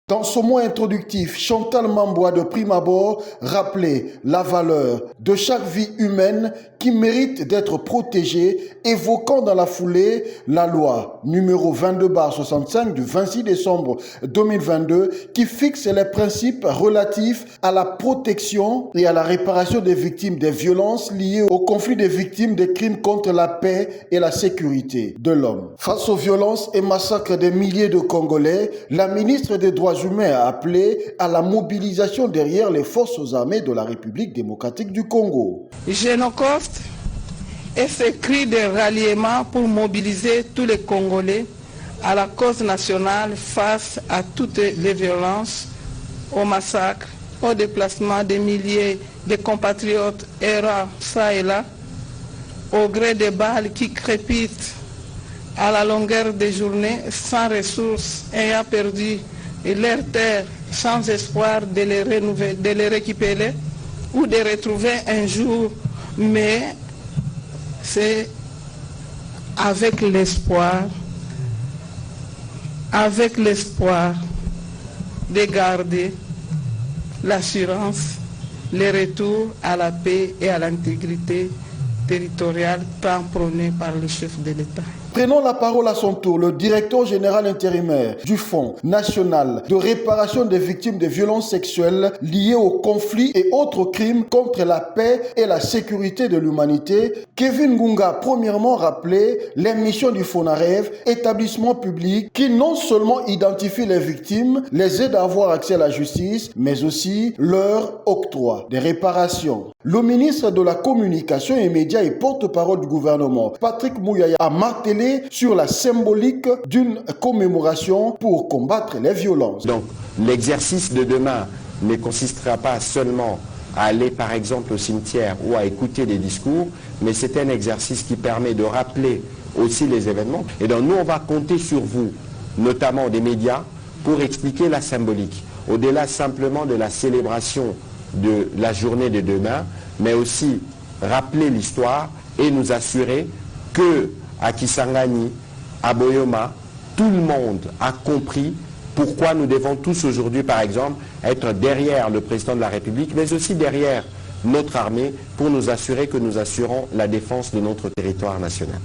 Dans son mot introductif, Chantal Mamboua de prime abord rappelait la valeur de chaque vie humaine qui mérite d'être protégée, évoquant dans la foulée la loi numéro 22/65 du 26 décembre 2022 qui fixe les principes relatifs à la protection et à la réparation des victimes des violences liées au conflit des victimes des crimes contre la paix et la sécurité de l'homme. Face aux violences et massacres des milliers de Congolais, la ministre des Droits humains a appelé à la mobilisation derrière les forces armées de la République démocratique du Congo. Génocoste et ce cri de ralliement pour mobiliser tous les Congolais à la cause nationale face à toutes les violences, aux massacres, au déplacement des milliers de compatriotes errant ça et là, au gré des balles qui crépitent à la longueur des journées, sans ressources, ayant perdu leur terre, sans espoir de les récupérer ou de retrouver un jour, mais c'est avec l'espoir de garder l'assurance, le retour à la paix et à l'intégrité territoriale tant prônée par le chef de l'État. Prenons la parole à son tour, le directeur général intérimaire du Fonds national de réparation des victimes de violences sexuelles liées aux conflits et autres crimes contre la paix et la sécurité de l'humanité, Kevin Ngunga a premièrement rappelé les missions du FONAREV, établissement public qui non seulement identifie les victimes, les aide à avoir accès à la justice, mais aussi leur octroi des réparations. Le ministre de la Communication et Médias et porte-parole du gouvernement, Patrick Mouyaya, a martelé sur la symbolique d'une commémoration pour combattre les violences. Donc l'exercice de demain ne consistera pas seulement à aller par exemple au cimetière ou à écouter des discours, mais c'est un exercice qui permet de rappeler aussi les événements. Et donc nous on va compter sur vous, notamment des médias, pour expliquer la symbolique. Au-delà simplement de la célébration de la journée de demain, mais aussi rappeler l'histoire et nous assurer que à Kisangani, à Boyoma, tout le monde a compris pourquoi nous devons tous aujourd'hui, par exemple, être derrière le président de la République, mais aussi derrière notre armée pour nous assurer que nous assurons la défense de notre territoire national.